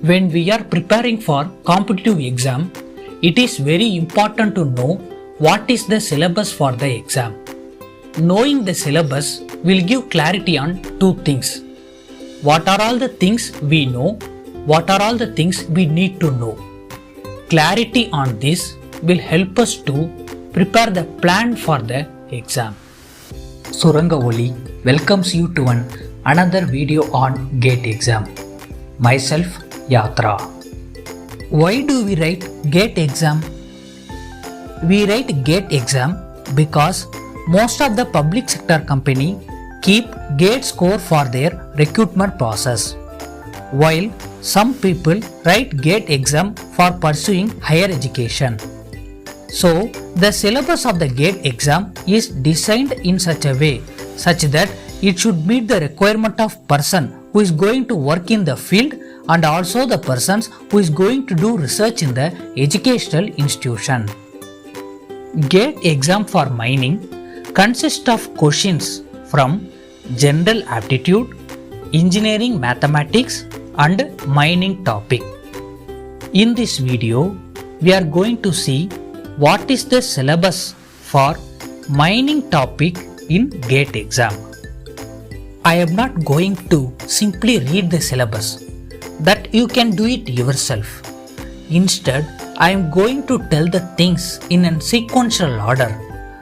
When we are preparing for competitive exam, it is very important to know what is the syllabus for the exam. Knowing the syllabus will give clarity on two things. What are all the things we know? What are all the things we need to know? Clarity on this will help us to prepare the plan for the exam. Suranga Oli welcomes you to another video on GATE exam. Myself Yatra. Why do we write GATE exam? We write GATE exam because most of the public sector company keep GATE score for their recruitment process, while some people write GATE exam for pursuing higher education. So, the syllabus of the GATE exam is designed in such a way such that it should meet the requirement of person who is going to work in the field and also the persons who is going to do research in the educational institution. GATE exam for mining consists of questions from general aptitude, engineering mathematics and mining topic. In this video, we are going to see what is the syllabus for mining topic in GATE exam. I am not going to simply read the syllabus, that you can do it yourself. Instead, I am going to tell the things in a sequential order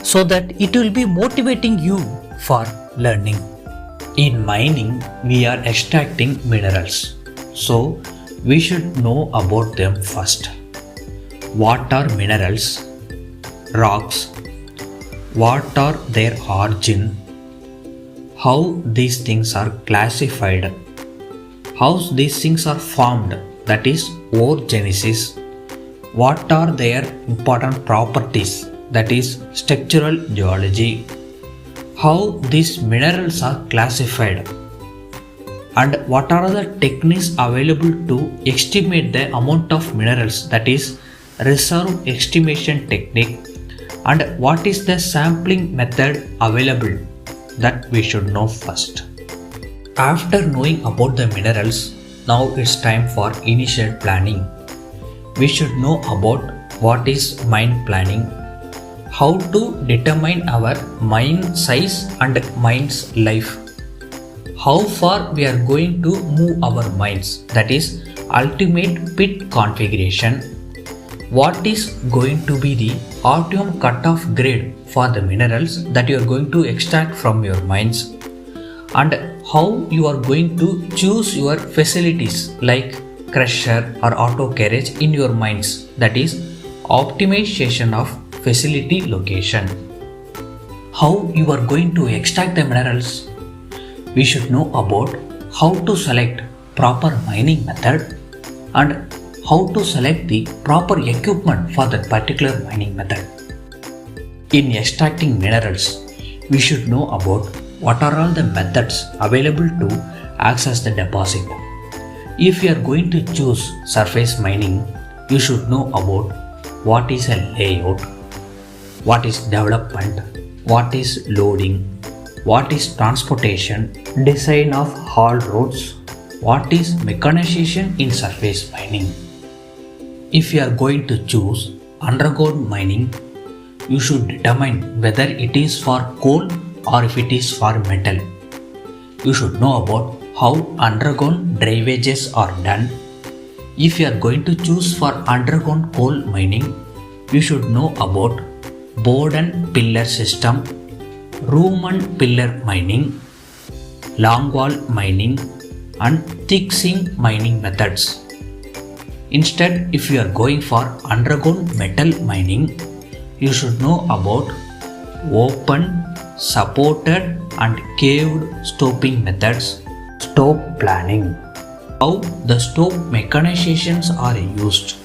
so that it will be motivating you for learning. In mining, we are extracting minerals, so we should know about them first. What are minerals? Rocks. What are their origin? How these things are classified? How these things are formed, that is orogenesis. What are their important properties, that is structural geology. How these minerals are classified and what are the techniques available to estimate the amount of minerals, that is reserve estimation technique, and what is the sampling method available, that we should know first. After knowing about the minerals, now it's time for initial planning. We should know about what is mine planning, how to determine our mine size and mine's life, how far we are going to move our mines, that is ultimate pit configuration, what is going to be the optimum cutoff grade for the minerals that you are going to extract from your mines, and how you are going to choose your facilities like crusher or auto carriage in your mines, that is optimization of facility location. How you are going to extract the minerals? We should know about how to select proper mining method and how to select the proper equipment for that particular mining method. In extracting minerals, we should know about what are all the methods available to access the deposit. If you are going to choose surface mining, you should know about what is a layout, what is development, what is loading, what is transportation, design of haul roads, what is mechanization in surface mining. If you are going to choose underground mining, you should determine whether it is for coal or if it is for metal. You should know about how underground dredges are done. If you are going to choose for underground coal mining, you should know about board and pillar system, room and pillar mining, long wall mining and thick zinc mining methods. Instead, if you are going for underground metal mining, you should know about open, supported and caved stoping methods, stope planning, how the stope mechanizations are used,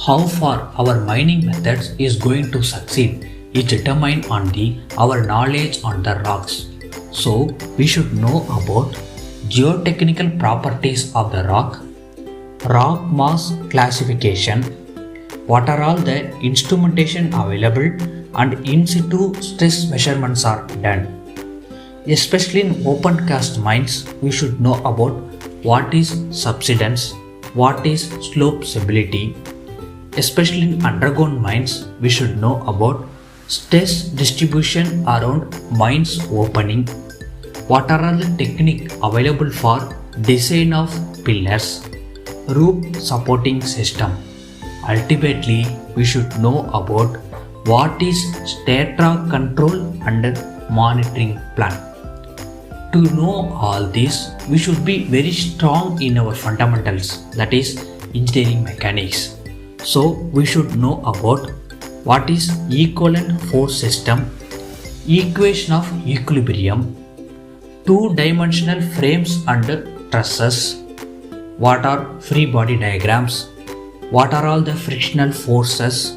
how far our mining methods is going to succeed is determined on our knowledge on the rocks. So we should know about geotechnical properties of the rock mass classification, what are all the instrumentation available and in situ stress measurements are done. Especially in open cast mines, we should know about what is subsidence, what is slope stability. Especially in underground mines, we should know about stress distribution around mines opening. What are all the techniques available for design of pillars, roof supporting system. Ultimately, we should know about what is strata control and monitoring plan. To know all this, we should be very strong in our fundamentals, that is engineering mechanics. So we should know about what is equivalent force system, equation of equilibrium, two-dimensional frames and trusses, what are free body diagrams, what are all the frictional forces,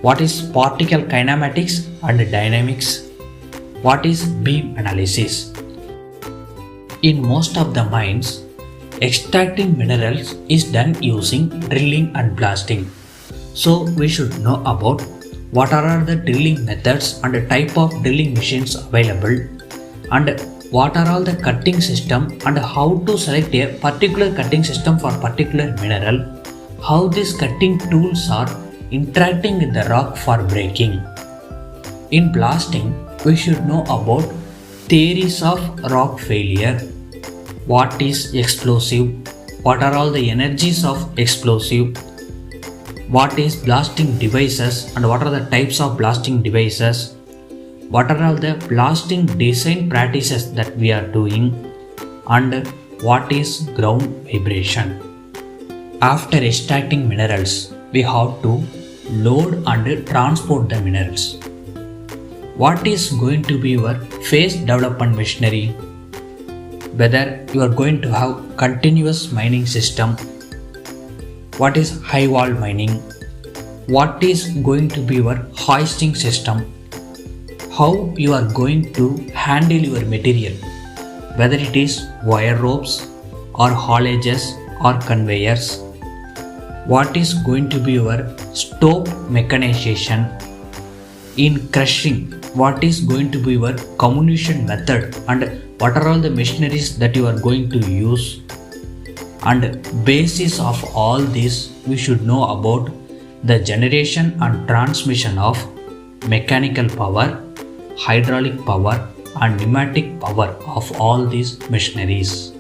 what is particle kinematics and dynamics, what is beam analysis. In most of the mines, extracting minerals is done using drilling and blasting. So we should know about what are the drilling methods and the type of drilling machines available, and what are all the cutting system and how to select a particular cutting system for particular mineral, how these cutting tools are interacting with the rock for breaking. In blasting, we should know about theories of rock failure, what is explosive, what are all the energies of explosive, what is blasting devices and what are the types of blasting devices, what are all the blasting design practices that we are doing, and what is ground vibration. After extracting minerals, we have to load and transport the minerals. What is going to be your phase development machinery? Whether you are going to have continuous mining system, what is high wall mining, what is going to be your hoisting system, how you are going to handle your material, whether it is wire ropes or haulages or conveyors, what is going to be your stope mechanization. In crushing, what is going to be your comminution method and what are all the machineries that you are going to use. And basis of all this, we should know about the generation and transmission of mechanical power, hydraulic power and pneumatic power of all these machineries.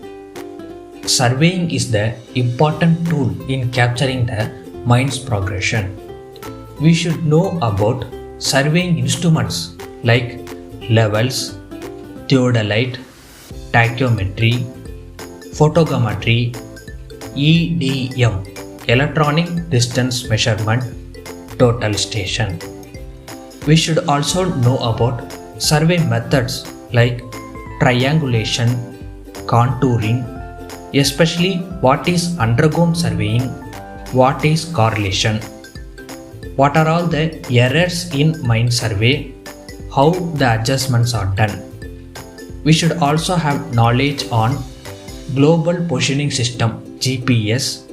Surveying is the important tool in capturing the mine's progression. We should know about surveying instruments like levels, theodolite, tachymetry, photogrammetry, EDM, electronic distance measurement, total station. We should also know about survey methods like triangulation, contouring, especially what is underground surveying, what is correlation, what are all the errors in mine survey, how the adjustments are done. We should also have knowledge on global positioning system GPS.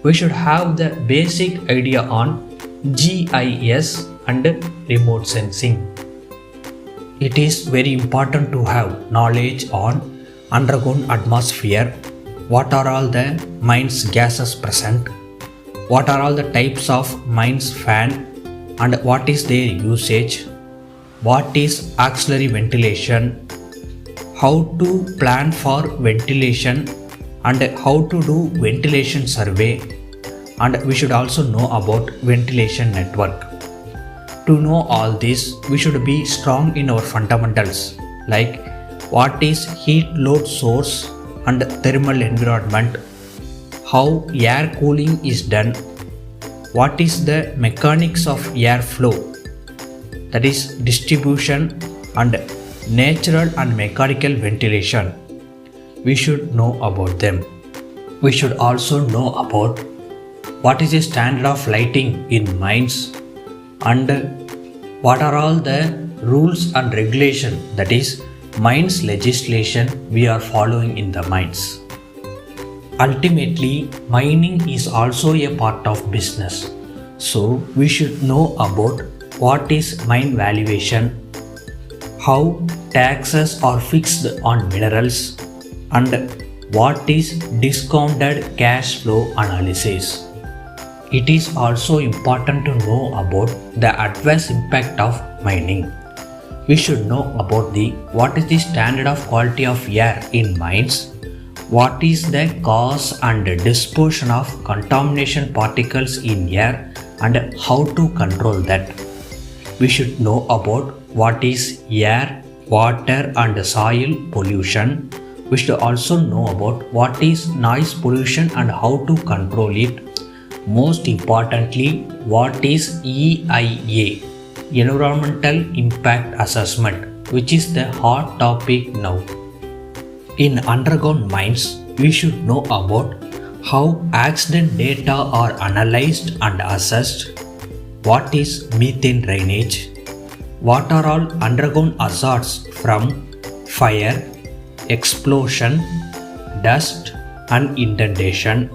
We should have the basic idea on GIS and remote sensing. It is very important to have knowledge on underground atmosphere, what are all the mines gases present, what are all the types of mines fan and what is their usage, what is auxiliary ventilation, how to plan for ventilation and how to do ventilation survey, and we should also know about ventilation network. To know all this, we should be strong in our fundamentals like what is heat load source and thermal environment, how air cooling is done, what is the mechanics of air flow, that is distribution and natural and mechanical ventilation. We should know about them. We should also know about what is the standard of lighting in mines and what are all the rules and regulation, that is mines legislation we are following in the mines. Ultimately, mining is also a part of business. So we should know about what is mine valuation, how taxes are fixed on minerals, and what is discounted cash flow analysis. It is also important to know about the adverse impact of mining. We should know about what is the standard of quality of air in mines, what is the cause and dispersion of contamination particles in air and how to control that. We should know about what is air, water and soil pollution. We should also know about what is noise pollution and how to control it. Most importantly, what is EIA, Environmental Impact Assessment, which is the hot topic now. In underground mines, we should know about how accident data are analyzed and assessed, what is methane drainage, what are all underground hazards from fire, explosion, dust and indentation.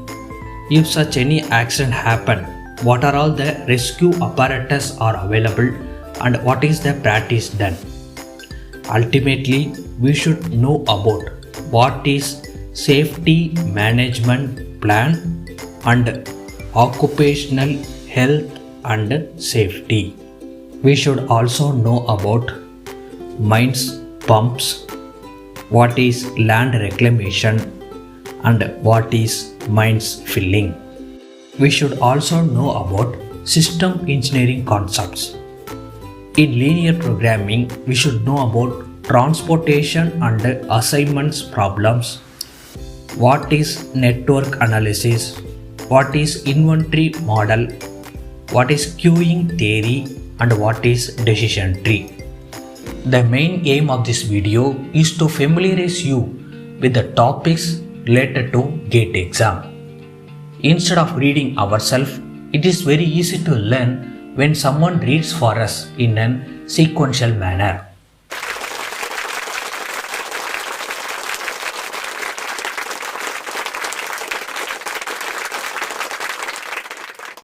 If such any accident happen, what are all the rescue apparatus are available and what is the practice done. Ultimately, we should know about what is safety management plan and occupational health and safety. We should also know about mines pumps, what is land reclamation and what is mines filling. We should also know about system engineering concepts. In linear programming, we should know about transportation and assignments problems, what is network analysis, what is inventory model, what is queuing theory and what is decision tree. The main aim of this video is to familiarize you with the topics related to GATE exam. Instead of reading ourselves, it is very easy to learn when someone reads for us in a sequential manner.